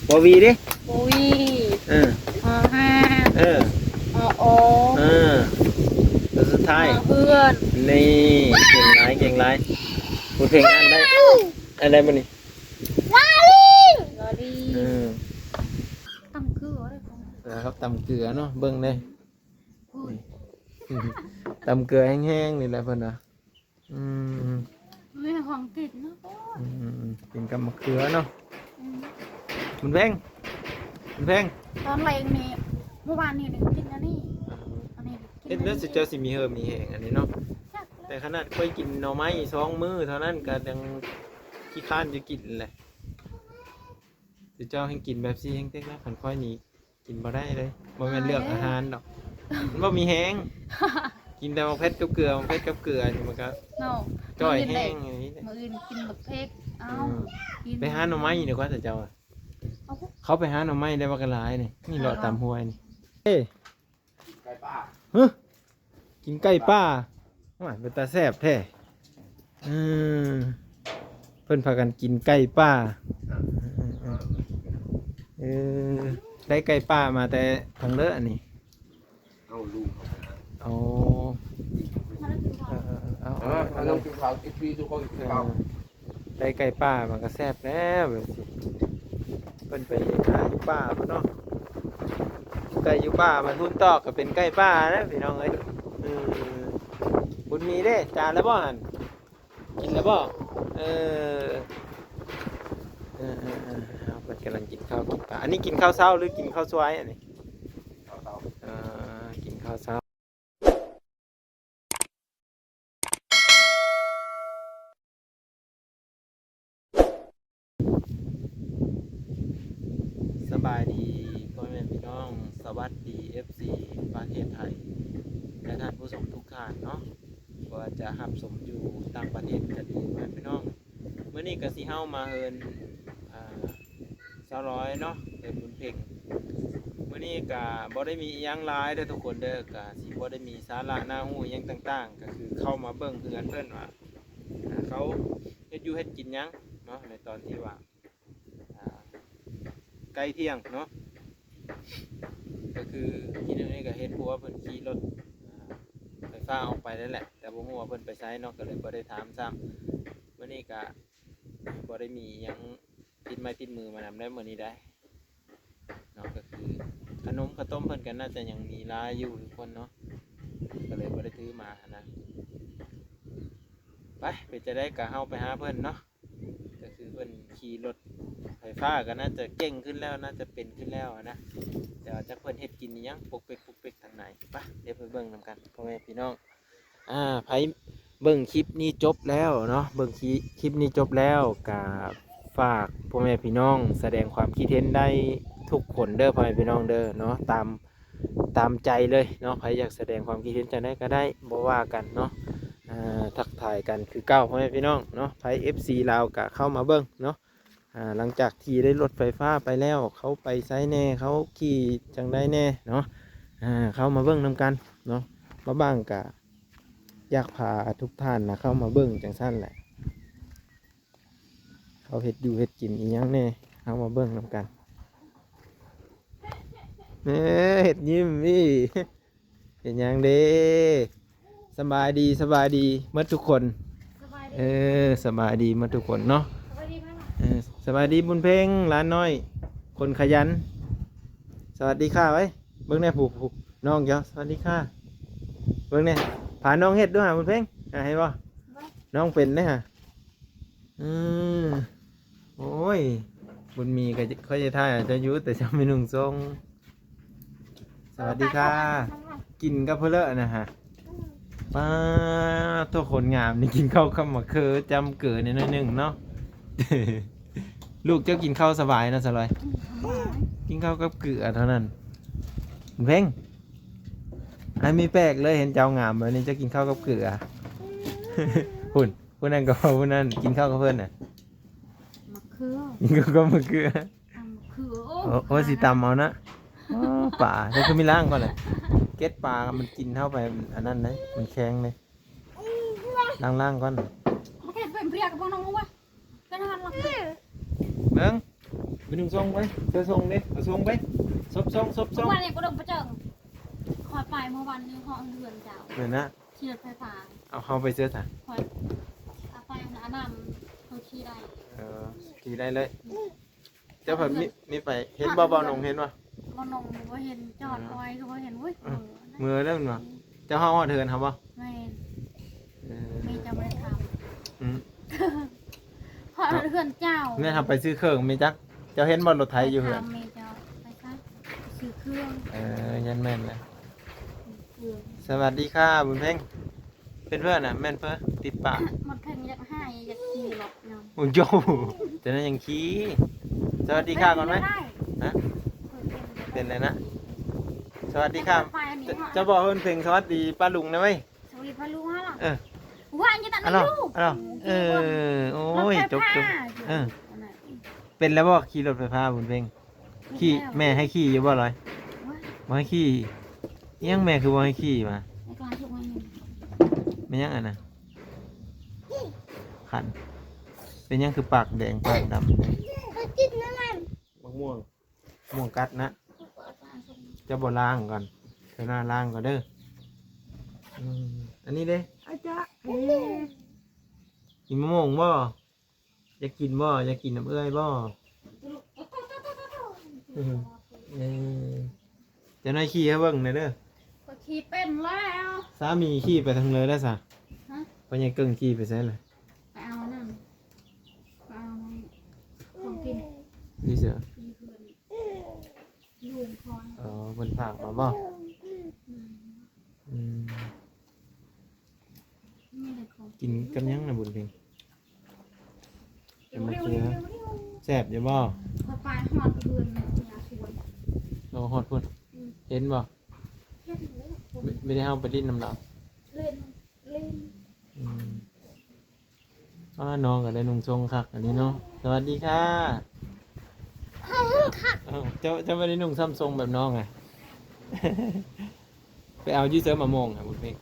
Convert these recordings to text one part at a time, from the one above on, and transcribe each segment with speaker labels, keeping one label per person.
Speaker 1: บวีดิ
Speaker 2: บวีฮอห้าฮอโอ
Speaker 1: ตัวสุดท้าย
Speaker 2: เพื่อน
Speaker 1: นี่เก่งไรพูดเพลงอันได้บ่นี่
Speaker 2: ลอรีตำเกลือ
Speaker 1: อะไรครับตำเกลือเนาะเบิ่งเลยตำเกลือแห้งๆนี่แหละเพิ่นน่ะ
Speaker 2: ไม่ของกินเนาะ
Speaker 1: กินกับมะเขือเนาะมันแพง
Speaker 2: ตอนแรงนี่เมื่อวานนี่กินอันนี้
Speaker 1: เฮ็ดแล้วสิเจ้าสิมีเหิมมีแห้งอันนี้เนาะแต่ขนาดเคยกินหน่อไม้2 มื้อเท่านั้นก็ยังขี้ค้านจะกินเลยสิเจ้าให้กินแบบซี่แห้งเต็กแล้วค่อยๆนี่กินบ่ได้เลยบ่แม่นเลือกอาหารดอกมันบ่มีแห้งกินแต่ว่าเผ็ดกับเกลือนี่มันก็จ้อยแห้งอย่างนี้
Speaker 2: มื้ออื่นกินบักเพก
Speaker 1: ไปหาหน่อไม้เดี๋ยวก็จะเจ้าเขาไปหาหน่อไม้ได้ว่ากระไรนี่เลาะตามห้วยนี่ไก่ป้ากินไก่ป้าว่าเป็นตาแซ่บแท้เพิ่นพากันกินไก่ป้าได้ไก่ป้ามาแต่ทางเลอะนี่เอาลูกเอา
Speaker 3: เรากินข้าวกินฟรีทุกคนกินข้าว
Speaker 1: ได้ไก่ป้ามันก็แซ่บแล้วแบบสิเพิ่นไปหาอยู่ป่าเพิ่นเนาะไก่อยู่ป่ามาทุ่นตอกก็เป็นไก่ป้านะพี่น้องเอ้ยบุญมีเด้จานแล้วบ่หั่นกินแล้วบ่เพิ่นกำลังกินข้าวกินปลาอันนี้กินข้าวเช้าหรือกินข้าวสวยอันนี้
Speaker 3: ข้าวเช้า
Speaker 1: กินข้าวเช้าสบายดีพ่อแม่พี่น้องสวัสดี FC ประเทศไทยและท่านผู้ชมทุกท่านเนาะว่าจะรับชมอยู่ต่างประเทศก็ดีพ่อแม่พี่น้องเมื่อนี้ก็สิเฮามาเฮิน200เนาะเป็นบุญเพ็งเมื่อนี้ก็บ่ได้มีหยังหลายเด้อทุกคนเด้อก็สิบ่ได้มีสาระน่าฮู้หยังต่างๆก็คือเข้ามาเบิ่งเพื่อนเพิ่นว่าเขาเฮ็ดอยู่เฮ็ดกินหยังเนาะในตอนที่ว่าใกล้เที่ยงเนาะก็คือที่นี่ก็เห็นผัวเพิ่นขี่รถไฟฟ้าออกไปแล้วแหละแต่บ่ฮู้ว่าเพิ่นไปไสเนาะก็เลยบ่ได้ถามซ้ำมื้อนี้ก็บ่ได้มีหยังติดไม้ติดมือมานำได้มื้อนี้ได้เนาะก็คือขนมข้าวต้มเพิ่นก็น่าจะยังมีหลายอยู่ทุกคนเนาะก็เลยบ่ได้ถือมานะไปจะได้ก็เฮาไปหาเพิ่นเนาะก็คือเพิ่นขี่รถไฟฟ้าก็น่าจะเก่งขึ้นแล้วน่าจะเป็นขึ้นแล้วนะแต่ว่าจะเพิ่นเฮ็ดกินยังปกเปกทางไหนไปเดี๋ยวไปเบิ่งนำกันพ่อแม่พี่น้องไผเบิ่งคลิปนี้จบแล้วเนาะเบิ่งคลิปนี้จบแล้วก็ฝากพ่อแม่พี่น้องแสดงความคิดเห็นได้ทุกคนเด้อพ่อแม่พี่น้องเด้อเนาะตามใจเลยเนาะใครอยากแสดงความคิดเห็นจะได้ก็ได้บ่ว่ากันเนาะทักทายกันคือเก้าพ่อแม่พี่น้องเนาะไผ FC ลาวก็เข้ามาเบิ่งเนาะหลังจากที่ได้รถไฟฟ้าไปแล้วเขาไปไซแน่เขาขี่จังได้แน่เนาะเข้ามาเบิ่งนำกันเนาะมาบ้างกะอยากพาทุกท่านนะเข้ามาเบิ่งจังสั้นแหละเขาเห็ดอยู่เห็ดกินอีกยังแน่เข้ามาเบิ่งนำกันเห็ดยิ้มพี่เห็ดยังเด้สบายดีเมื่อทุกคนสบายดีเมื่อทุกคนเนาะสวัสดีบุญเพ่งร้านน้อยคนขยันสวัสดีค่ะไว้เบิ้งแน่ผูกน้องเจ้าสวัสดีค่ะเบิ้งแน่พาน้องเฮ็ดด้วยฮะบุญเพ่งให้บ่น้องเป็นนะฮะโอ้ยบุญมีก็ค่อยจะท่าจะยุแต่จะไม่นุ่งทรงสวัสดีค่ะกินกับเพื่อนนะฮะป้าตัวคนงามนี่กินข้าวคำมะเขือจำเกิดนิดนึงเนาะลูกเจ้ากินข้าวสบายนะสลอยกินข้าวกับเกลือเท่านั้นเพ่งไอ้มีแปลกเลยเห็นเจ้างามแบบนี้จะกินข้าวกับเกลือผู้นั้นก็ผู้นั้นกินข้าวกับเพื่อนน่ะ
Speaker 2: มะเขือ
Speaker 1: กินข้าวกับมะเขือโอ้สิตำเอานะป่าแล้วก็มีล้างก่อนเลยเก็ดปลามันกินเข้าไปอันนั้นเลยมันแข็งเลยล้างก่อน
Speaker 2: เป็นเปรี้ยวกับพวกน้องวะเป็นอาหารหลัก
Speaker 1: เบิ้ง นุ่งทรงไว้เสื้อทรงดิเอาทรงไปซบทรงซบทรง
Speaker 2: วันนี้ก็ต้องประเจิงคอยไปเมื่อวันนี้ห้องเรือนเจ้า
Speaker 1: เหมือนนะ
Speaker 2: ขี่รถไฟฟ้า
Speaker 1: เอาเข้าไปเสื้อถ่ะ
Speaker 2: คอยเอาไปนะนำเขาขี่ได้
Speaker 1: ขี่ได้เลยเจ้าเพิ่นมีไปเห็นบ่นงเห็นบ่
Speaker 2: บ่นงบ่เห็นจอดเอาไว้ก็บ่เห็นเว้ย
Speaker 1: มือเริ่มบ่เจ้าห้องเทินครับบ่
Speaker 2: ไม่มีจะไม่ได้ท
Speaker 1: อืม
Speaker 2: ำเพราะเรือนเจ้า
Speaker 1: แม่ทำไปซื้อเครื่องมีจักเจ้าเห็นบ่รถไถอยู่เหือน
Speaker 2: มีเจ้าไปซะซื้อเครื่อง
Speaker 1: ยันแม่นเลย
Speaker 2: เครื่อง
Speaker 1: สวัสดีค่ะบุญเพ่งเป็นเพื่อนน่ะแม่นเพื่อติดปาก
Speaker 2: มันเพ่งอยากให้อยากขี่รถนำ
Speaker 1: โอ้โยแต่นั้นยังขี้สวัสดีค่ะก่อนไหมฮะเป็นอะไรนะสวัสดีค่ะจะบอกเพื่อนเพลงสวัสดีป้าลุงนะเว้ย
Speaker 2: สวัสดีพ่อลุงฮะล่ะ
Speaker 1: เออ
Speaker 2: ว่าอันจะตัด
Speaker 1: อะ
Speaker 2: ไม่
Speaker 1: ไร
Speaker 2: รู้
Speaker 1: โอ้ยจบเป็นแล้วบ่ขี่รถไฟฟ้าบุญเพ่งขี่แม่ให้ขี่อยู่บ่ลอยบ่ให้ขี่ยังแม่คือบ่ให้ขี่มา
Speaker 2: ในกลางทุกวันนี้
Speaker 1: ไม่ยังอ่ะนะขันเป็นยังคือปากแดงปากดำ
Speaker 2: เขากินนั่น
Speaker 1: มะม่วงม่วงกัดนะจะบ่ล้างก่อนเธอหน้าล้างก่อนเด้ออันนี้เด้อาจารย์กินมะม่วงบ่อยากกินบ่อยากกินน้ำเอ้ยบ่จะนายขี่ให้เบิ่งหน่อยเด้อ
Speaker 2: ก็ขี่เป็นแล้ว
Speaker 1: สามีขี่ไปทางเลยได้ซะ
Speaker 2: ฮะ
Speaker 1: เพราะยังเกิ่งขี่ไปใช่เลย
Speaker 2: ไปเอานั่นไปเอาของกิน
Speaker 1: นี่เสือ
Speaker 2: มีเพื่อนลุงคอย
Speaker 1: บนผักมาบ่อืม
Speaker 2: นี่เลยของ
Speaker 1: กินกับยังนะบุญเพ็งจะมาเชื่อแซ่บอยู่บ่
Speaker 2: พอไปหอดเพื่อนยาชวน
Speaker 1: เราฮอดพุ่นเห็นบ่
Speaker 2: เล่น
Speaker 1: ไม่ได้เฮาไปลิ้นน้ำเรา
Speaker 2: เล่นเล่น
Speaker 1: น้องก็ได้นุ่งทรงคักอันนี้เนาะสวัสดีค่ะ
Speaker 2: ข้าวค่ะ
Speaker 1: เจ้าไม่ได้นุ่งซ้ำทรงแบบน้องไง ไปเอายืดเสื้อมามงค่ะบุญเพ็ง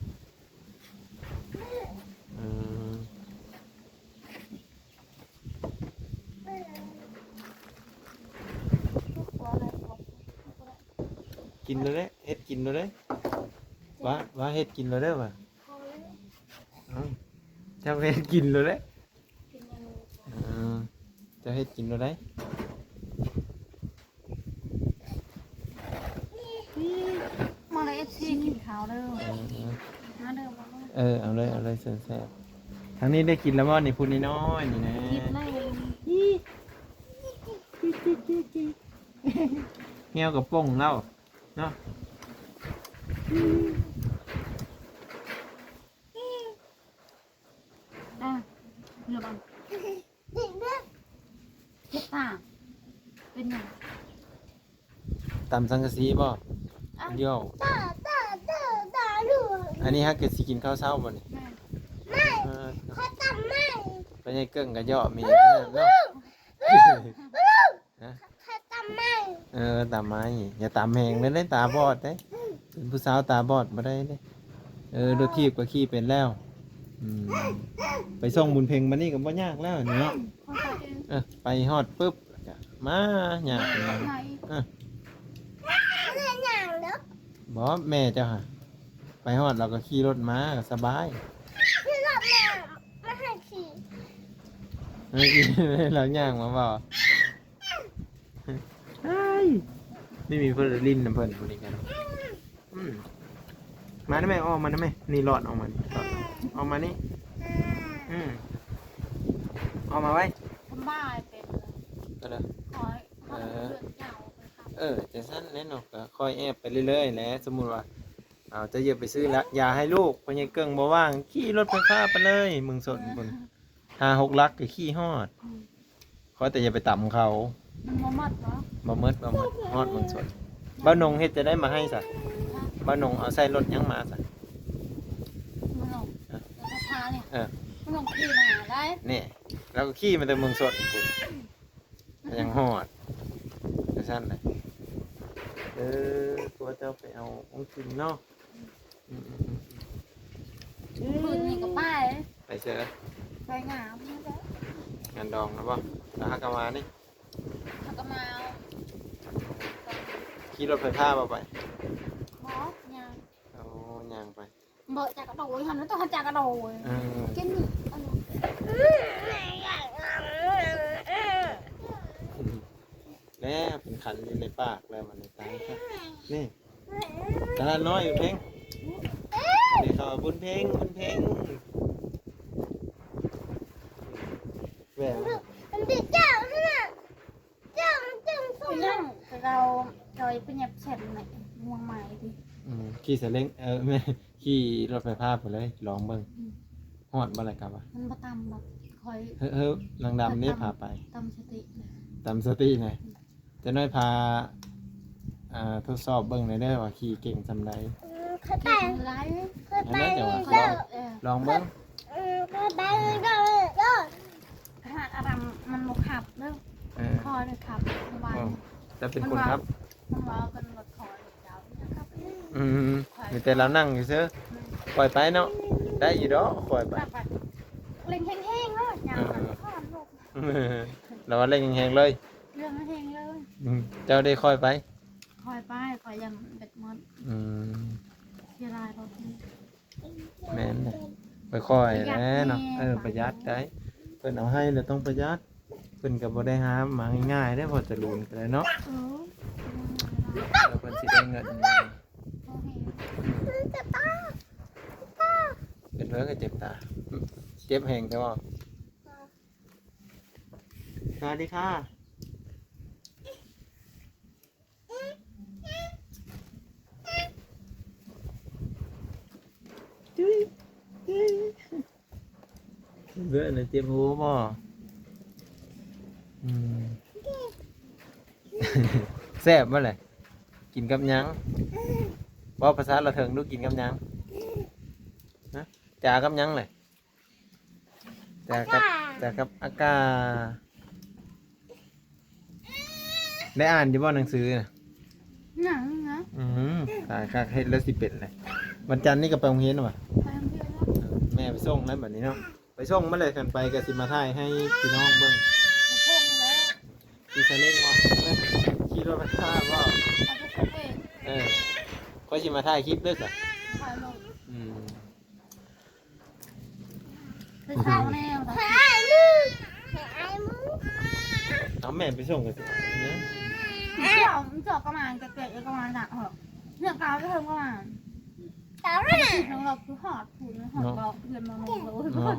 Speaker 1: กินเลยเด้เฮ็ดกินเลยเด้ว่าเฮ็ดกินเลยเด้อว่ะเจ้าเฮ็ดกินเลยเด้เจ้าเฮ็ดกินเลยเด้
Speaker 2: มาเลยFC กินข้าวเด้อมาเด้อมาเด้อ
Speaker 1: เอาเลยแซ่บๆทางนี้ได้กินแล้วบ่นี่พูดน้อยๆนี่นะ
Speaker 2: คิดเลย
Speaker 1: แง้วกับป่งเล่าเนาะ
Speaker 2: เหลือบังเจ็บตาเป็นไง
Speaker 1: ตำสังกะสีบ่เดียวอันนี้ฮักเกดสิกินข้าวเช้าบ่นี่
Speaker 2: แม่
Speaker 1: เขาตำไม่ไปให้เกิ้งกะเหยาะมีขนาดเนาะตำไม้อย่าตำแหงเลยได้ตาบอดได้เป็นผู้สาวตาบอดบ่ได้เด้รถทีบก็ขี่เป็นแล้วไปส่งบุญเพ็งมานี่ก็บ่ยากแล้วนี่เนาะ
Speaker 2: เขาไปเอง
Speaker 1: ไปฮอดปุ๊บมาหยากเลย
Speaker 2: ไหน
Speaker 1: บ่แม่เจ้าค่ะไปฮอดเราก็ขี่รถมาก็สบายไม่กินเราย่างมาบ่ไม่มีเพื่อนลิ้นน้ำเพิ่นคนนี้กันมาได้ไหมออกมาได้ไหมนี่หลอดออกมาออกมานี่ออกมาไว้
Speaker 2: ทำบ้าเป็น
Speaker 1: ก็เลย
Speaker 2: คอยเพื่อนเจ้าไปครับ
Speaker 1: จะสั้นแน่นอนก็ค่อยแอบไปเรื่อยๆแหละสมมุติว่าเอาจะเหยียบไปซื้อละอย่าให้ลูกเพราะยังเกิ่งบ่ว่างขี่รถไฟฟ้าไปเลยมึงสดบน5-6 ลักก็ขี่ฮอดขอแต่อย่าไปต่ำเขา
Speaker 2: มันบ่มัดเหรอ
Speaker 1: บ่มืดฮอดมึงสดบ้านนงเฮ็ดจะได้มาให้ซะบ้านนงเอาใส่รถยังมาซะ
Speaker 2: มันหลงแล้วก็พาเนี่ย
Speaker 1: เออ
Speaker 2: มันหลงขี่มาได้
Speaker 1: นี่แล้วก็ขี่มาแต่เมืองสดพุ่นยังฮอดจะสั้นเลยตัวเจ้าไปเอาของกินเนาะ
Speaker 2: ปืนนี่ก็ป้าย
Speaker 1: ไปเจอ
Speaker 2: ไปงามนะจ๊ะ
Speaker 1: งานดองนะบ่แล้วฮักกะมานี่
Speaker 2: เขาก็มา
Speaker 1: ขี่รถไฟฟ้าบ่ไป
Speaker 2: หมอยัง
Speaker 1: เอาย่างไป
Speaker 2: เบอจากกระโดดหันแล้วต้องหันจากกระโดด
Speaker 1: เออ
Speaker 2: กินนี่อันนี้
Speaker 1: แน่เป็นขันอยู่ในปากแล้วมันในตาครับนี่ตาน้อยอยู่เพลงนี่เขาบุญเพลงแหวว
Speaker 2: มันเด็กเจ้านั่นน่ะเจ้ามันจังสู้ยังแต่เราไปเหยียบแฉลไหนม่วงใหม่ดิ
Speaker 1: ขี่สเล้งแม่ขี่รถไฟฟ้าไปเลยลองเบิ่งฮอดบ่ล่ะครับว่า
Speaker 2: มันประตำแบบคอย
Speaker 1: เฮ้ยนางดำนี่พาไป
Speaker 2: ตำสติเลย
Speaker 1: ตามสติหน่อยจะน้อยพาทดสอบเบิ่งหน่อยเด้อว่าขี่เก่งซำใด
Speaker 2: เขาแต่งไร
Speaker 1: อันนั้นจะว่าลองเบิ่ง
Speaker 2: เขาแต่งก็หาอารมมันบกขับเรื่อง คอเลยขับวัน
Speaker 1: จะเป็นคนครับ
Speaker 2: มันว่ากันรถคอยเจ้านะครับ
Speaker 1: มีแต่เรานั่งอยู่ซื่อปล่อยไปเนาะได้อยู่ดอกปล่อยไป
Speaker 2: แบบเล่นแห้งๆแล้วอย่างนั้นข้ามลง
Speaker 1: เราว่าเล่นแหงๆเลย
Speaker 2: เรื่องแห้งเลย
Speaker 1: เจ้าได้ค่อยไป
Speaker 2: คอยไปคอยยังเบ็ดมดเสียดายรถนี่
Speaker 1: แม่นเลยไปค่อยๆแล้วเนาะประหยัดได้เพิ่นเอาให้แล้วต้องประหยัดเพิ่นก็บ่ได้หามาง่ายๆได้พอจะลูนไปเลยเนาะแล้วเพิ่นสิได้เงินเป็นเพิ่นก็เจ็บตาเจ็บแหงแต่ว่าสวัสดีค่ะเบื่อน่ะเจ็บหูบ่แซ่บบ่เลยกินกับหยังบ่ภาษาเราเถิงดูกินกับหยังนะจ่ากับหยังเลยจ่ากับอากาได้อ่านอยู่บ่หนังสือน่ะ
Speaker 2: หนังนะ
Speaker 1: ตายคักเฮ็ดแล้วสิเป็นเลยวันจันทร์นี่ก็ไปโรงเรียนว่ะ
Speaker 2: ไปโรงเรียนแล้ว
Speaker 1: แม่ไปส่งแล้วแบบนี้เนาะไปส่งเมื่อไรกันไปก็สิมาถ่ายให้พี่น้องเบิ่ง
Speaker 2: ไปพงแล้ว
Speaker 1: ขี่ซาเล้งบ่ขี่รถไฟฟ้าบ่
Speaker 2: เอาไปพงเอง
Speaker 1: ค่อยสิมาถ่ายคลิปเด้อจ้ะ
Speaker 2: คอยลง
Speaker 1: อืม
Speaker 2: ไปเข้าแนวแต่
Speaker 1: เอาแม่ไปส่งกันสิเนี่ย
Speaker 2: เจาะประมาณจะเกิดประมาณหนักเหรอเนี่ยกาวจะเพิ่มประมาณกาวเนี่ยของเราคือหอดผูนหอดเราเพื่อนมาลงเลย
Speaker 1: เนาะ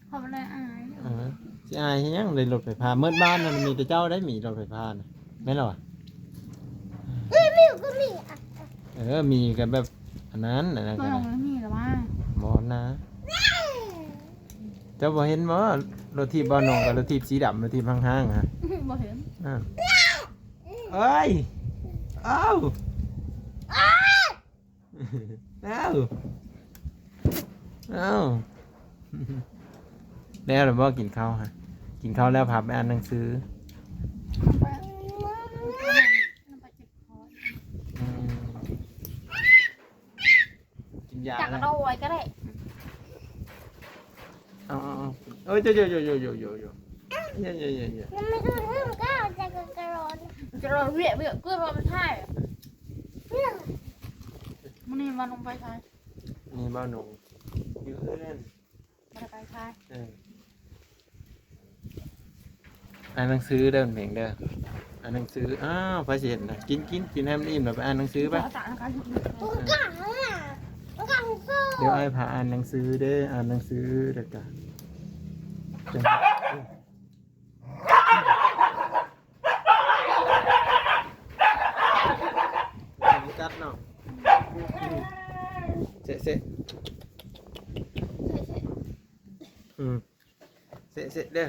Speaker 2: เขาไม่ได้อาย
Speaker 1: สิอายเฮ็ดหยังเลยรถไฟฟ้าเมื่อบ้านน่ะมันมีแต่เจ้าได้มีรถไฟฟ้าน่ะแม่นเหรอวะมีกันแบบอันนั้นอันนั้น
Speaker 2: ตัว
Speaker 1: กัน
Speaker 2: ลง
Speaker 1: นะ
Speaker 2: แล้วนี่หรือว่า
Speaker 1: บ่นะเจ้าบ่เห็นบ่รถทีบบ่นองกับรถทีบสีดำรถทีบห้างๆฮะ
Speaker 2: บ่เห็น
Speaker 1: เอ้ยเอ้าเอ้าเอ้าแล้วหรือว่ากินข้าวฮะกินข้าวแล้วพาไปอ่านหนังสือ
Speaker 2: ไปเจ็บคอ
Speaker 1: กินยา
Speaker 2: จากก
Speaker 1: แล้
Speaker 2: ระ
Speaker 1: ว
Speaker 2: โดดก็ได้
Speaker 1: เอาเอ้ยโยมันไม่รู้เรื่องก็จะกระโดด
Speaker 2: จะโดดเวียเพื่อมาใช่มันนี่มาลงไปใช่
Speaker 1: นี่บ้าหนูอยู่เล่น
Speaker 2: มาไปใช่
Speaker 1: อ่านหนังสือเดินเพ่งเด้ออ่านหนังสือพระเศษนะกินให้มันอิ่มหน่อยไปอ่านหนังสือไปเดี๋ยวไอ้พาอ่านหนังสือเด้ออ่านหนังสือเด็กจ้ะกัดเนาะเสะเสะเด้อ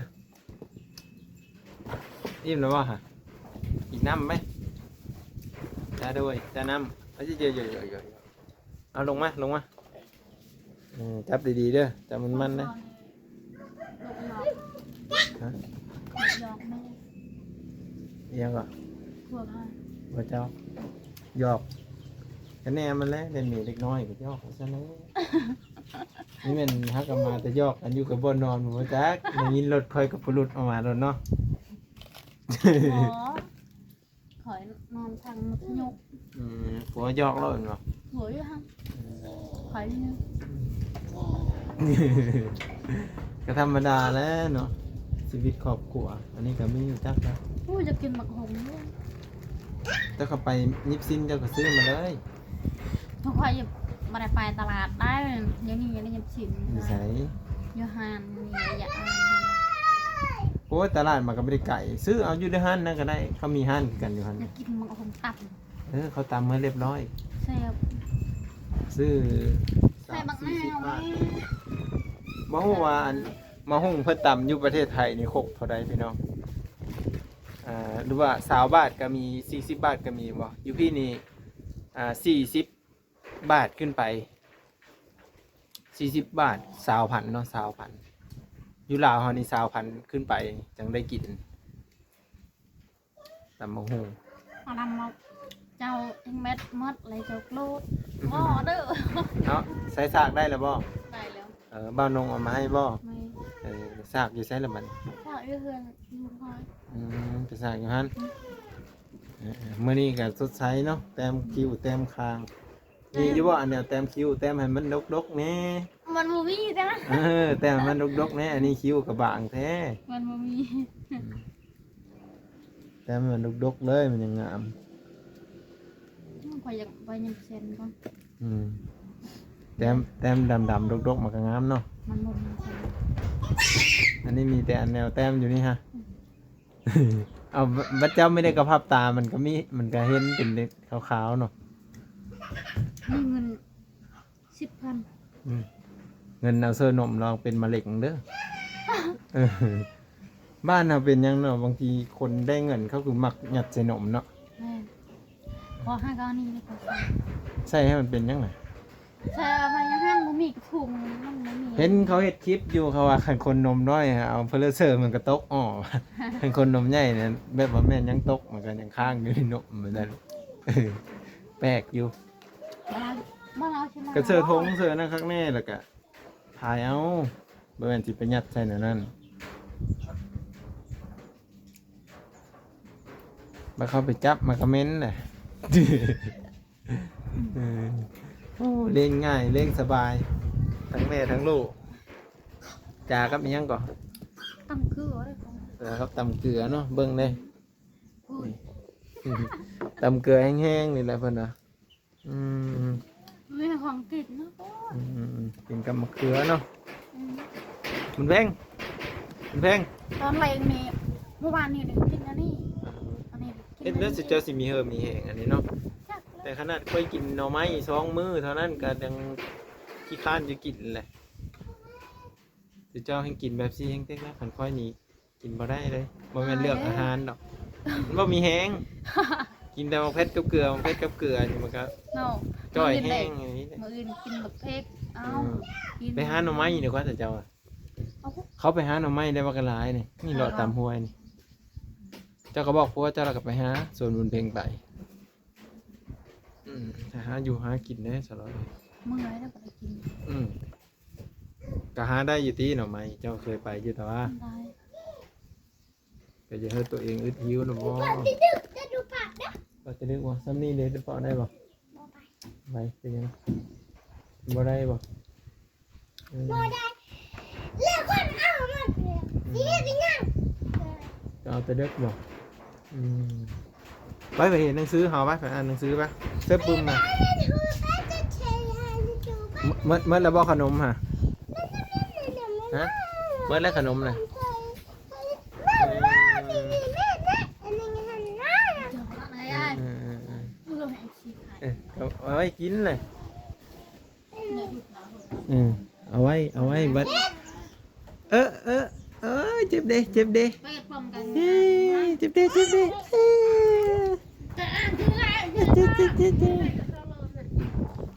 Speaker 1: อิ่มแล้ววะฮะอีกน้ำไหมจะด้วยจะน้ำเอาเยอะเอาลงมาจับดีๆเด้อจับมันนะฮะ
Speaker 2: ยอกไม่
Speaker 1: เอียงก่อน
Speaker 2: ทั่วผ้า
Speaker 1: พระเจ้าหยอกคะแนนมันแล้วเล่นหมีเล็กน้อยกับหยอกซะแล้วนี่มันฮักกันมาแต่หยอกอันอยู่กับบนนอนหัวจักในยินรถคอยกับปลุดออกมาแล้วเนาะ
Speaker 2: ขอยนอน สั่งยก
Speaker 1: ผัวยอกแล้วเนาะ
Speaker 2: หัวอยู่ฮะขายเนี่ย
Speaker 1: ก็ธรรมดาแล้วเนาะชีวิตครอบครัวอันนี้ก็ไม่อยู่จักนะ
Speaker 2: ผู้จะกินหมักหงด้วย
Speaker 1: ถ้าเขาไปยิบซินเจ้าก็ซื้อมาเลย
Speaker 2: ทุกคนอย่ามาได้ไปตลาดได้ยังนี่ยังได้ยิบสิน
Speaker 1: นิสัย
Speaker 2: ยูฮานนี่อย่าอ่าน
Speaker 1: โอ้ยตลาดมันก็ไม่ได้ไก่ซื้อเอาอยู่ในห้านนั่นก็ได้เขามีห้านกันอยู่ห้าน
Speaker 2: อยากกินหมักหงตับ
Speaker 1: เขาตามมาเรียบร้อย
Speaker 2: เซฟ
Speaker 1: ซื้อ
Speaker 2: ใส่บักนาว
Speaker 1: บาทมะฮุวานมะฮุ่งเพิ่นตำอยู่ประเทศไทยนี่คกเท่าใดพี่น้องหรือว่า20 บาทก็มี40 บาทก็มีบ่อยู่พี่นี่40 บาทขึ้นไป40 บาท20,000เนาะ20,000อยู่ลาวเฮานี่20,000ขึ้นไปจังได้กินตำมะฮุ่ง
Speaker 2: เอานำมาเจ้าเอ็งเม็ดมัดอะไรเจ้าโลดอ๋อเด้อ
Speaker 1: เนาะใส่ซากได้แล้วบ่
Speaker 2: ได้แล้ว
Speaker 1: บ้าวนงเอามาให้บ่
Speaker 2: ไม่
Speaker 1: ซากอยู่ใส่ละมัน
Speaker 2: ฝากด้วยเพื่อนยูฮาน
Speaker 1: ไปซากอยู่หั่นมื้อนี้ก็สดใสเนาะแต้มคิ้วแต้มคางนี่อยู่บ่อันเดียวแต้มคิ้วแต้มให้มันดกๆแน่
Speaker 2: มันบ่มีจ้ะ
Speaker 1: แต้มให้มันดกๆแน่อันนี้คิ้วก็บางแท้
Speaker 2: มันบ่มี
Speaker 1: แต้มให้มันดกๆเลยมันยังงาม
Speaker 2: ขอยอยากไปยิบเซนก่อน
Speaker 1: แต้มดำๆดกๆมันก็งามเนาะ
Speaker 2: มันบ่มีเซน
Speaker 1: อันนี้มีแต่อันแนวแต้มอยู่นี่ฮะ เอาบัดเจ้าไม่ได้กระพับตามันก็มีมันก็เห็นเป็นขาวๆเนาะ
Speaker 2: มีเงิน10,000
Speaker 1: เงินเอาเสื้อนมลองเป็นมะเร็งเด้อ บ้านเราเป็นยังเนาะบางทีคนได้เงินเขาคือมักหยัดใส่นมเนาะ
Speaker 2: แม่ขอ5ก้อนนี้เลยค่ะ
Speaker 1: ใส่ให้มันเป็นยังไง
Speaker 2: ใช่เอาไปยังห้างบ่มีกระถุงมันบ่มี
Speaker 1: เห็นเขาเฮ็ดคลิปอยู่เขาว่าคันคนนมน้อยอะเอาเพลเซอร์มันก็ตกอ้อ คันคนนมใหญ่เนี่ยแบบว่าแม่นยังตกมันก็ยังค้างอยู่ในนมเหมือนกัน แปลกอยู่
Speaker 2: บ้านเราใช่ไหม
Speaker 1: ก็เสื้อทงเสื้อนั่นข้างแน่แล้วก็ถ่ายเอาบ่แม่นสิไปยัดใส่ในนั้นมาเข้าไปจับมาคอมเมนต์น่ะ โอ้เล่นง่ายเล่นสบายทั้งแม่ทั้งลูกจ่ากับมีหยังก่อน
Speaker 2: ตั้งคือว่าได้ของ
Speaker 1: ครับตำเกลือเนาะเบิ่งเลย
Speaker 2: โอ้ย
Speaker 1: ตำเกลือแห้งๆนี่แหละเพิ่นน่ะ
Speaker 2: มีของกินเนาะ
Speaker 1: กินกับมะเขือเนาะมันแพง
Speaker 2: ตอนแรงนี่เมื่อวานนี่ได้กินอันนี้อันนี้
Speaker 1: เฮ็ดแล้วสิเจ้าสิมีเฮิมมีแห้งอันนี้เนาะแต่ขนาดค่อยกินหน่อไม้2 มื้อเท่านั้นก็ยังขี้ค้านจะกินแหละสิเจ้าให้กินแบบซี่แห้งเต็กนะคันค่อยนี่กินบ่ได้เลยบ่แม่นเลือกอาหารดอกมันบ่มีแห้ง กินแต่มะเขือกับเกลือมะเขือกับเกลือนี่มันก็
Speaker 2: เนาะ
Speaker 1: จ่อยแห้งอย่างนี้
Speaker 2: มื้ออื่นกินบักเพกเอากิน
Speaker 1: ไปหาหน่อไม้เดี๋ยวก็จะเจ้าอะ
Speaker 2: เอา
Speaker 1: เขาไปหาหน่อไม้ได้ว่ากระลายนี่นี่เลาะตามห้วยนี่เจ้าก็บอกพวกเจ้าเราก็ไปหาส่วนบุญเพลงไปหาอยู่หากินได้สลอย
Speaker 2: มื้อไหนแล้วก็ได้กิน
Speaker 1: ก็หาได้อยู่ที่หน่อไม้เจ้าเคยไปอยู่แต่ว่า
Speaker 2: ได้
Speaker 1: ก็จะให้ตัวเองอึดหิวหรือบ่
Speaker 2: จะดูปากนะ
Speaker 1: ก็จะนึกว่าซ้ำนี่เลยจะพอได้บ่ไปเป็นยังบ่ได้บ่
Speaker 2: บ่ได้แล้วคนเอามันเลยสิเฮ็ดยังไง
Speaker 1: ก็เอาแต่เด็กบ่ไปเห็นหนังสือเฮาไปอ่านหนังสือไปเสื้อปึ้มมาเมื่อแล้วบ่ขนมฮะฮะเมื่อแล้วขนมน่ะ เอาไว้กินเลยเอาไว้บัดเจ็บเด้เจ็บเด้
Speaker 2: ไปพร้อมกัน
Speaker 1: เจ็บเด้เจ็บเด้
Speaker 2: จะอ่านคืออะไร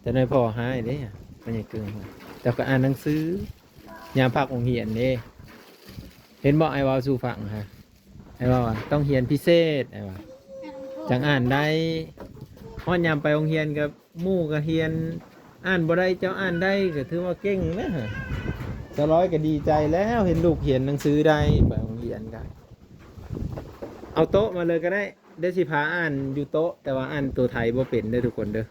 Speaker 1: แต่นายพ่อหายเด้มันยังเกินแต่ก็อ่านหนังสือยามพักองเหียนเด้เห็นบอกไอ้วาวสู่ฝั่งฮะไอ้วาวต้องเหียนพิเศษไอ้วาวจังอ่านได้เพราะยามไปองเหียนกับหมู่กับเหียนอ่านบ่ได้เจ้าอ่านได้ก็ถือว่าเก่งนะฮะจะร้อยก็ดีใจแล้วเห็นลูกเขียนหนังสือได้ไปโรงเรียนกันเอาโต๊ะมาเลยก็ได้ ได้สิพาอ่านอยู่โต๊ะแต่ว่าอ่านตัวไทยบ่เป็นเด้อทุกคนเด้อ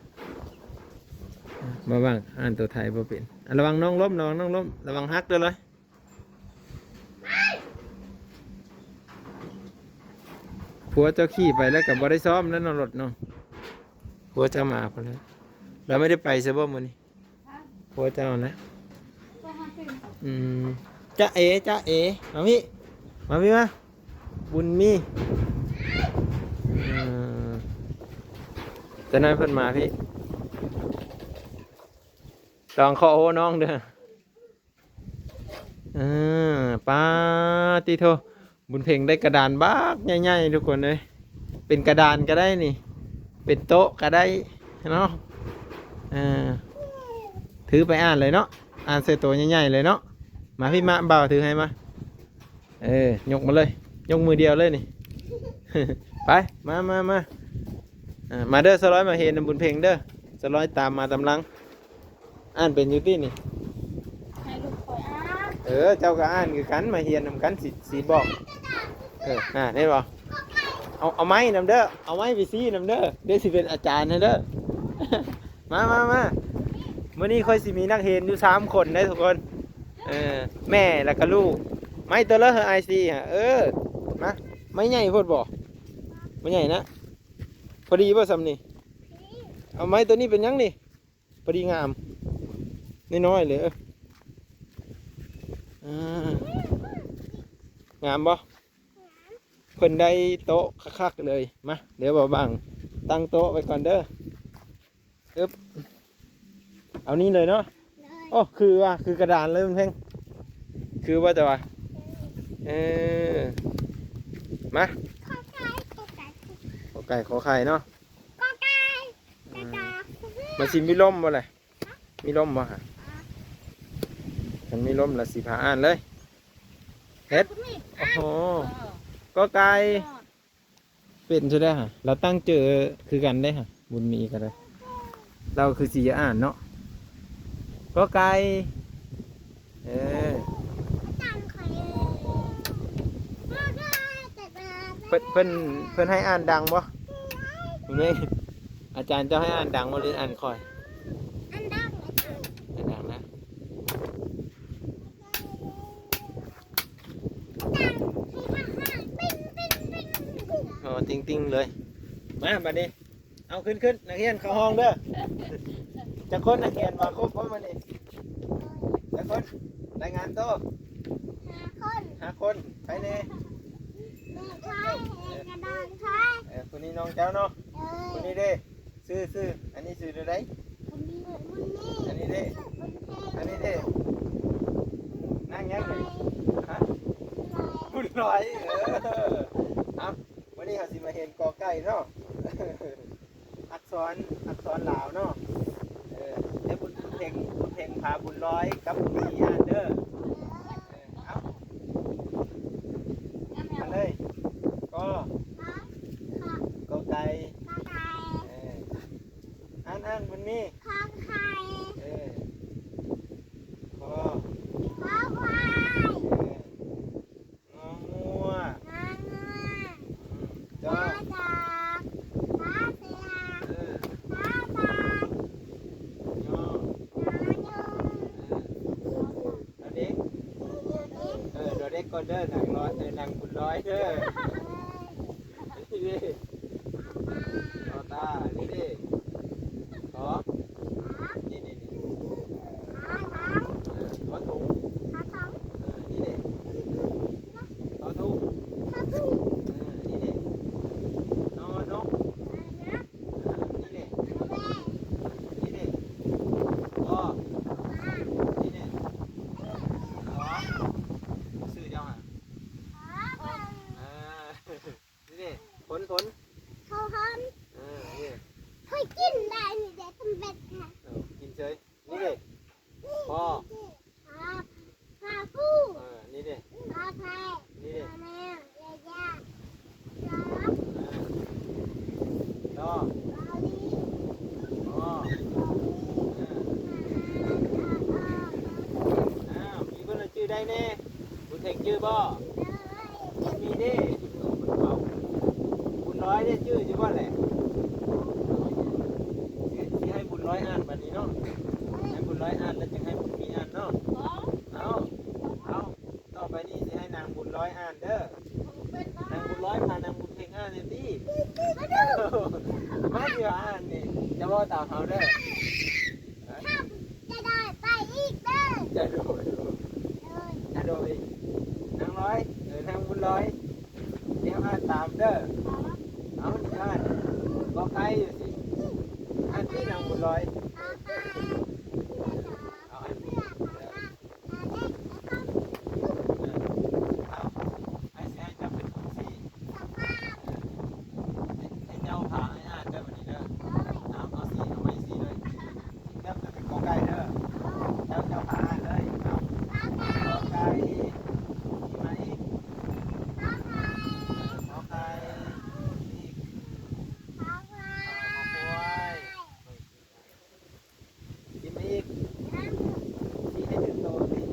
Speaker 1: มาบ้างอ่านตัวไทยบ่เป็นระวังน้องล้มระวังน้องล้มระวังฮักเด้อเลยผัวเจ้าขี่ไปแล้วกับบ่ได้ซ้อมแล้วนอนรถเนาะผัวเจ้ามาพอแล้วเราไม่ได้ไปซะบ่มื้อนี้ผัวเจ้านะจ้าเอจ้าเอมาพี่มาบุญมีจะนั่นเพิ่นมาพี่ลองขอโอ้น้องเด้อป้าติโทบุญเพ่งได้กระดานบ้ากใหญ่ๆทุกคนเลยเป็นกระดานก็ได้นี่เป็นโต๊ะก็ได้เนาะถือไปอ่านเลยเนาะอ่านเสร็จตัวใหญ่ๆเลยเนาะมาพี่มาบ่าวถือให้มายกมาเลยยกมือเดียวเลยนี่ ไปมาเด้อสร้อยมาเห็นบุญเพ่งเด้อสร้อยตามมาตำลังอ่านเป็นอยู่ที่นี่
Speaker 2: ให้ลูกคอยอ่าน
Speaker 1: เจ้าก็อ่านคือกันมาเฮียนนำกันสีบอกนี่บอกเอาไม้นำเด้อเอาไม้ไปซีนำเด้อเดี๋ยวสิเป็นอาจารย์นะเด้อ มาเมื่อนี้ค่อยสิมีนักเรียนอยู่3 คนได้ทุกคนแม่แล้วก็ลูกไม้ตัวละไอซีมาไม่ใหญ่โพดบ่ไม่ใหญ่นะพอดีป่ะซ้ำนี่เอาไม้ตัวนี้เป็นยังนี่พอดีงามน้อยๆเลยงามบ่เพิ่นได้โต๊ะคักๆเลยมาเดี๋ยวบ่บังตั้งโต๊ะไว้ก่อนเด้อเอานี่เลยเนาะโอ้คือกระดานเลยมันเพ่งคือว่าจะว่ามาขอไก่ขอไข่เนาะมาสิมีลมบ่เลยมีลมบ่ฮะมันมีลมละสิพาอ่านเลยเฮ็ดโอ้โหก็ไก่เป็นใช่ได้ฮะเราตั้งเจอคือกันได้ฮะบุญมีกันเลยเราคือสีอ่านเนาะก็ไก่เพิ่นให้อ่านดังบ่คุณแม่อาจารย์เจ้าให้อ่านดังบ่หรืออ่านค่อยอ่านดังนะอ๋อติ้งเลยมาบัดนี้เอาขึ้นนักเรียนเข้าห้องเด้อจะคนนักเรียนมาครบเพราะมันนี่จะคนรายงานโต5 คนใครเนี่ยคนนี้น้องเจ้าเนาะคนนี้เด้ซื้ออันนี้ซื้อได้อันนี้เด้นั่งยังเลยฮะบุญลอยวันนี้เขาสิมาเห็นกอไก่เนาะอักษรลาวเนาะให้บุญเพ่งพาบุญลอยกับบุญมีอ่านเด้อมาเลยก็ไก่อ่านบุญมีขอไข่ขอควายงองัวจอเด็กก็เด้อหนังร้อยหนังบุญร้อยเด้อนี่ต่อตานี่ดิต่อนี่ต่อถุงนี่ดิต่อถุงนี่ดินอนกนี่ดิต่อนี่ดิต่อซื้อเจ้าอ่ะนี่ดิผล
Speaker 2: เขาหอม
Speaker 1: นี่
Speaker 2: เคยกินได้นี่เด็กทำเป็ดค่ะ
Speaker 1: กินเฉยนี่ดิพ่อ
Speaker 2: พาผู้
Speaker 1: นี่ดิ
Speaker 2: พาแพร
Speaker 1: นี่ดิ
Speaker 2: พาแมวยาย่า
Speaker 1: ต่อมีคนละชื่อได้แน่บุญเพ่งชื่อบ่มีดิบุญ ร้อยได้ชื่ออยู่ว่าแหละสิให้บุญร้อยอ่านบัดนี้เนาะให้บุญร้อยอ่านแล้วจะให้บุญมีอ่านเนาะเอาต่อไปนี้สิให้นางบุญร้อยอ่านเด้อนางบุญร้อยพานางบุญเพ่งอ่านเลยดิมาเดี๋ยวอ่านนี่จะว่าตามเขาเด้อ
Speaker 2: จะได้ไปอีกเด้อ
Speaker 1: จะโดยจะโดยนางร้อยนางบุญร้อยเดี๋ยวอ่านตามเด้อเอานี่อ่านก็ใครอยู่สิอ่านที่นางบุญร้อยเอาอันนี้เอาให้เสียให้เจ้าเป็นผู้สี่ให้เจ้าพาให้อ่านเด้อวันนี้เด้อเอาสี่เอาไม่สี่เลยเจ้าจะเป็นกอไก่เด้อเจ้าพาอ่านเลยเอากอไก่ที่มาอีกกอไก่อีกกอควายที่มาอีกที่ให้ถึงโตสิก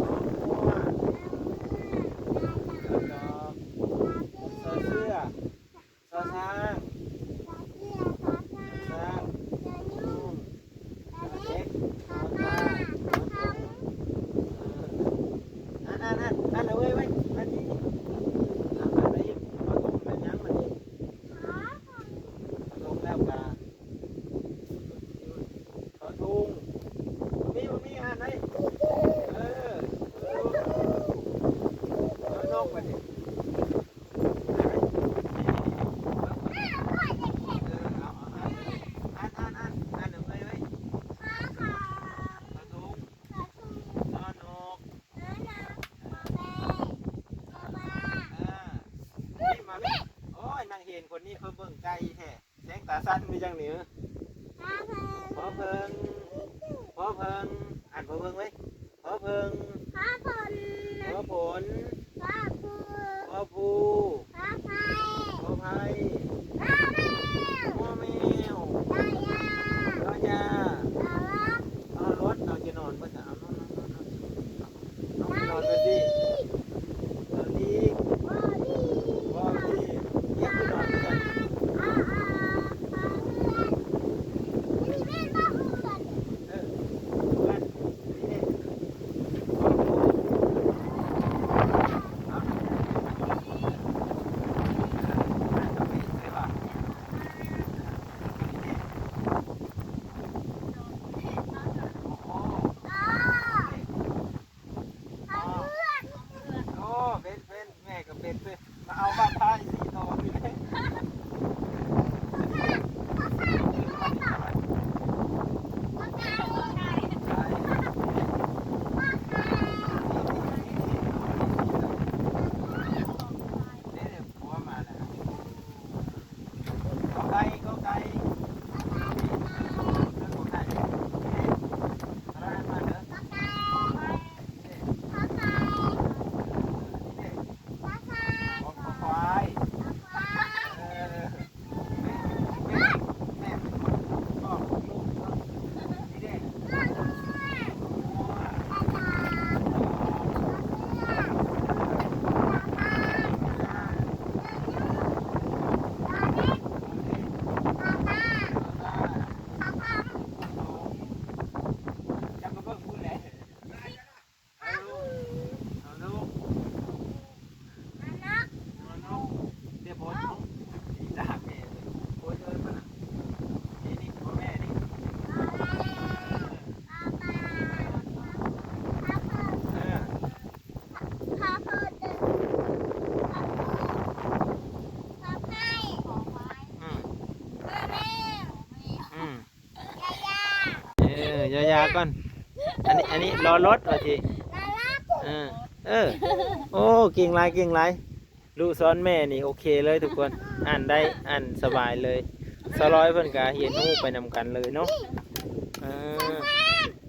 Speaker 1: อวัวดอกซอเสื้อซอช้างช้างนุ่มเล็กซอตาซอตงอ่านเลยเว้ยอันนี้อ่านอะไรอีกซอตงเป็นยังมันนี่ซอตงแล้วกาซอทุงมีอ่านไหมเออนกมันนี่อ่านเลยเว้ยซอทุงซอนกนี่มาพี่โอ้ยนางเห็นคนนี้เพิ่งเบิ่งไก่แท้แสงตาสั้นมีจังหนิพอเพิ่งอ่านพอเพิ่งไว้พอเพิ่งพอผลพอภูพอไผ่พอแมวพอยาเอารถเอาจะนอนเพื่อจะเอานอนไปสิเอาดีพอดีเยี่ยมนอนไปกันเพื่อนนี่เนี่ยพอภูโอ้เป็นแม่ก็เป็นมาเอาบ้าพายสีทองนี่เลยยาก่อนอันนี้รอรถว่าทีโอ้เก่งไรลูกซ้อนแม่นี่โอเคเลยทุกคนอ่านได้อ่านสบายเลยสร้อยเพิ่นกะเฮียนฮู้ไปนำกันเลยเนาะ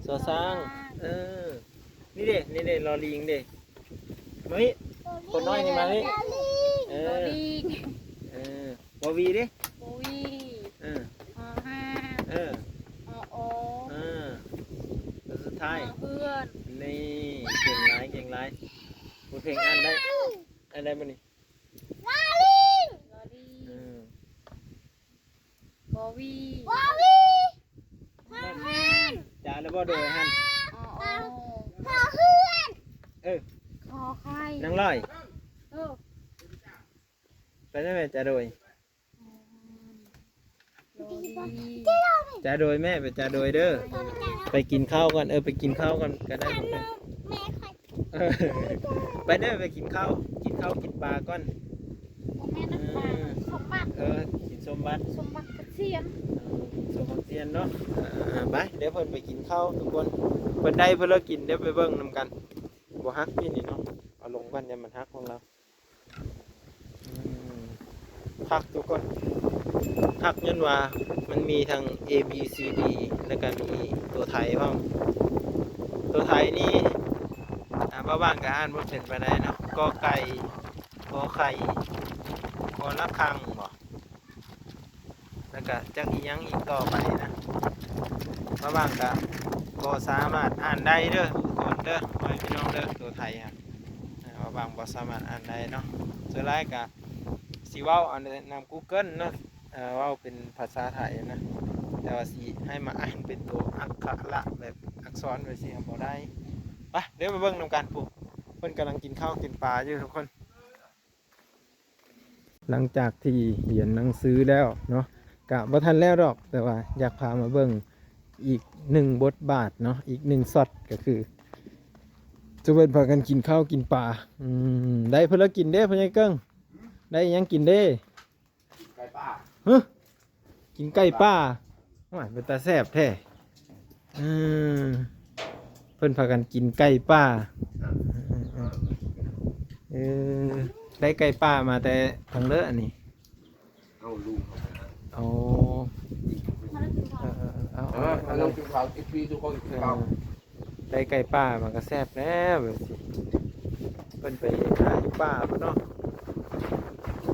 Speaker 1: ซอสร้างนี่เด้รอลิงเด้มาพี่คนน้อยนี่มาพี่วอวีดิสุดท้ายนี่เก่งไรพูดเพลงอ่านได้มั้ยนี่
Speaker 4: บวี
Speaker 1: จ้าแล้วบ่โดยฮัน
Speaker 4: อ๋อ
Speaker 1: เออ
Speaker 4: คอไข่
Speaker 1: นางร้อย
Speaker 4: เออ
Speaker 1: ไปได้ไหมจ้าโดย
Speaker 4: โดวี
Speaker 1: จ้าโดยแม่ไปจ้าโดยเด้อไปกินข้าวก่อนไปกินข้าวก่อนก็ได้เออไปเด้อไปกินข้าวกินปลาก่อน
Speaker 2: แม่น้ำปลาสมบัติ
Speaker 1: กินสมบัติ
Speaker 2: สมบัติกระเทียม
Speaker 1: สมบัติเซียนเนาะไปเดี๋ยวเพิ่นไปกินข้าวทุกคนเพิ่นได้เพิ่นเลิกกินเดี๋ยวไปเบิ่งนำกันบ่ฮักพี่นี่เนาะเอาลงกันอย่ามันฮักของเราฮักทุกคนฮักยันว่ามันมีทั้ง A B C D แล้วก็มีตัวไทยบ้างตัวไทยนี่บ้างก็อ่านบ่เป็นไปได้เนาะกอไก่ขอไข่ขอละคังบ่แล้วก็จักอีหยังอีกต่อไปนะบ้างก็บ่สามารถอ่านได้เด้อทุกคนเด้อไว้พี่น้องเด้อตัวไทยครับบางบ่สามารถอ่านได้เนาะส่วนหลายก็สิเว้าเอานำ Google เนาะเว้าเป็นภาษาไทยนะแต่ว่าสิให้มาอ่านเป็นตัวอักขระแบบอักษรไว้สิบ่ได้ไปเดี๋ยวไปเบิ่งนำกันปุ๊บเพิ่นกำลังกินข้าวกินปลาอยู่ทุกคนหลังจากที่เรียนหนังสือแล้วเนาะกะบ่ทันแล้วดอกแต่ว่าอยากพามาเบิ่งอีก1บทบาทเนาะอีก1ช็อตก็คือจะเป็นพากันกินข้าวกินปลาได้เพิ่นแล้วกินเด้พ่อใหญ่เกิ้งได้หยังกินเด้
Speaker 3: ไก่ป้า
Speaker 1: ฮะกินไก่ป่าว่าเป็นตาแซ่บแท้เพิ่นพากันกินไก่ป่าได้ไก่ป่ามาแต่ทางเลอะอันนี้
Speaker 3: เอาลูก
Speaker 1: เอาเอา
Speaker 3: เอาลงกินข้าวกินฟรีทุกคนกินข้าว
Speaker 1: ได้ไก่ป่ามันก็แซ่บแล้วแบบสิเพิ่นไปหาอยู่ป่าพุ่นเนาะ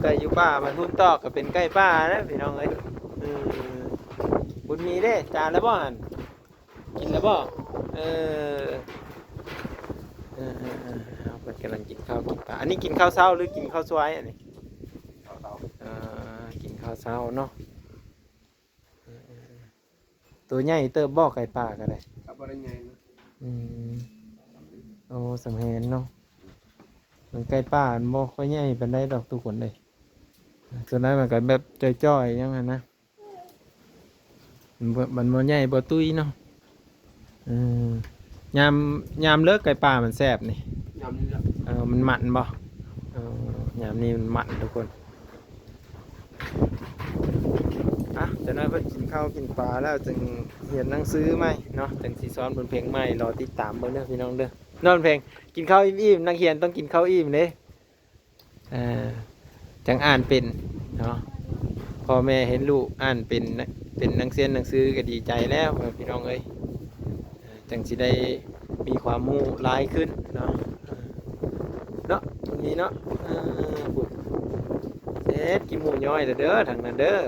Speaker 1: ไก่อยู่ป่ามันทุ่มตอกก็เป็นไก่ป่านะพี่น้องเอ้ยบุญมีเด้จานแล้วบ่หั่นกินแล้วบ่เอาเพิ่นกำลังกินข้าวกินปลาอันนี้กินข้าวเช้าหรือกินข้าวสวยอันนี้
Speaker 3: ข้าว
Speaker 1: กินข้าวเช้าเนาะตัวใหญ่เติบบ่ไก่ป่าก็ได้
Speaker 3: ครับอะไรไงนะ
Speaker 1: โอ้สำเห็นเนาะมันไก่ป่ามันบ่ค่อยใหญ่ปานใดดอกทุกคนเลยส่วนนั้นมันก็แบบจ้อยๆอยังนั้นนะมันบ่ใหญ่บ่ตุ้ยเนาะยามเลิกไก่ป่ามันแซ่บนี่
Speaker 3: ยำนี่แหละ
Speaker 1: มันมันบ่ยามนี้มันมันทุกคนจะน่าเพิ่นกินข้าวกินปลาแล้วจึงเรียนหนังสือไหมเนาะจึงสิสอนบนเพลงใหม่รอติดตามเบิ่งเด้อพี่น้องเด้อนอนเพลงกินข้าวอิ่มๆนักเรียนต้องกินข้าวอิ่มเด้จังอ่านเป็นเนาะพ่อแม่เห็นลูกอ่านเป็นหนังสือก็ดีใจแล้วพี่น้องเอ้ยจังสิได้มีความรู้หลายขึ้นเนาะมันมีเนาะเฮ็ดกินหมูย่อยเด้อทางนั้นเด้อ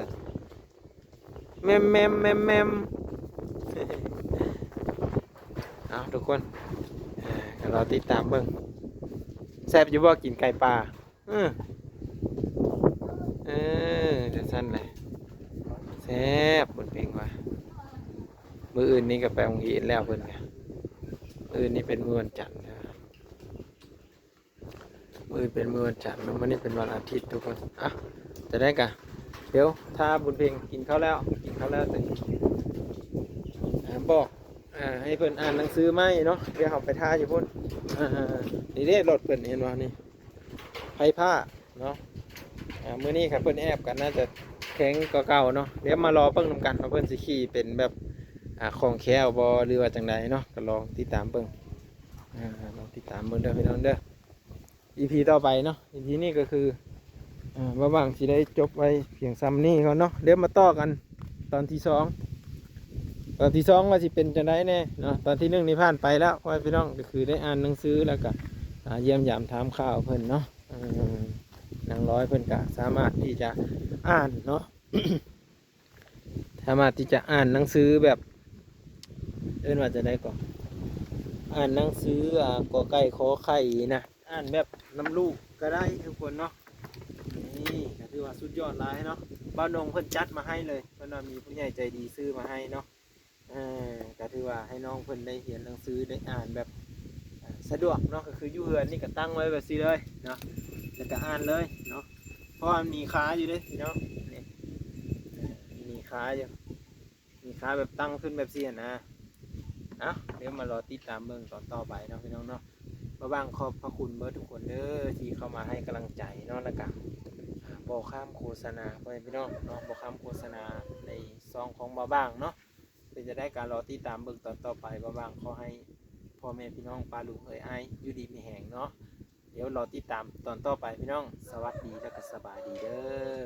Speaker 1: แมมเอาทุกคนเราติดตามเบิ่งแซ่บอยู่บ่กินไก่ป่าจะสั้นเลยแซ่บบนเพลงว่ามื้ออื่นนี้ก็ไปโรงเรียนแล้วเพิ่นไงมื้ออื่นนี้เป็นมื้อวันจันทร์มื้อเป็นมื้อวันจันทร์มื้อนี้เป็นวันอาทิตย์ทุกคนจะได้กะเดี๋ยวถ้าบุญเพลงกินข้าวแล้วถึงบอกให้เพิ่นอ่านหนังสือไหมเนาะเดี๋ยวเขาไปท่าอยู่พุ่นนี่เด้รถเพิ่นเห็นว่านี่ไผ่ผ้าเนาะมื้อนี้ครับเพิ่นแอบกันน่าจะแข็งกว่าเก่าเนาะเดี๋ยวมารอเบิ่งนำกันว่าเพิ่นสิขี่เป็นแบบของแค้วบ่หรือว่าจังใดเนาะก็ลองติดตามเบิ่งลองติดตามเบิ่งเด้อพี่น้องเด้อ EP ต่อไปเนาะ EP นี้ก็คือว่าบางที่ได้จบไว้เพียงซ้ำนี่เขาเนาะเดี๋ยวมาต่อกันตอนที่2ว่าสิเป็นจังไดแน่เนาะตอนที่1นี่ผ่านไปแล้วว่าพี่น้องก็คือได้อ่านหนังสือแล้วก็เยี่ยมยามถามข่าวเพิ่นเนาะนางร้อยเพิ่นก็สามารถที่จะอ่านเนาะ สามารถที่จะอ่านหนังสือแบบว่าจะได้ก่อนอ่านหนังสือกอไก่ขอไข่นะอ่านแบบน้ำลูกก็ได้ทุกคนเนาะนี่ก็ถือ ถือว่าสุดยอดหลายเนาะบ้านนงเพิ่นจัดมาให้เลยเพิ่นว่ามีผู้ใหญ่ใจดีซื้อมาให้เนาะก็ถือว่าให้น้องเพิ่นได้เรียนหนังสือได้อ่านแบบสะดวกเนาะก็คืออยู่เฮือนนี่ก็ตั้งไว้แบบนี้เลยเนาะแล้วก็อ่านเลยเนาะเพราะว่ามันมีค้าอยู่เด้พี่น้องนี่มีค้าอยู่มีค้าแบบตั้งขึ้นแบบนี้นะเดี๋ยวมารอติดตามเบิ่งตอนต่อไปเนาะพี่น้องเนาะมาบ้างขอบพระคุณเบิร์ทุกคนเด้อที่เข้ามาให้กำลังใจเนาะแล้วก็บอกข้ามโฆษณาไปพี่น้องเนาะบอกข้ามโฆษณาในซองของมาบ้างเนาะเป็นจะได้การรอติดตามเบิ่งตอนต่อไปมาบ้างขอให้พ่อแม่พี่น้องปาลุงเอ้ยไออยู่ดีมีแหงเนาะเดี๋ยวรอติดตามตอนต่อไปพี่น้องสวัสดีและก็สบายดีเด้อ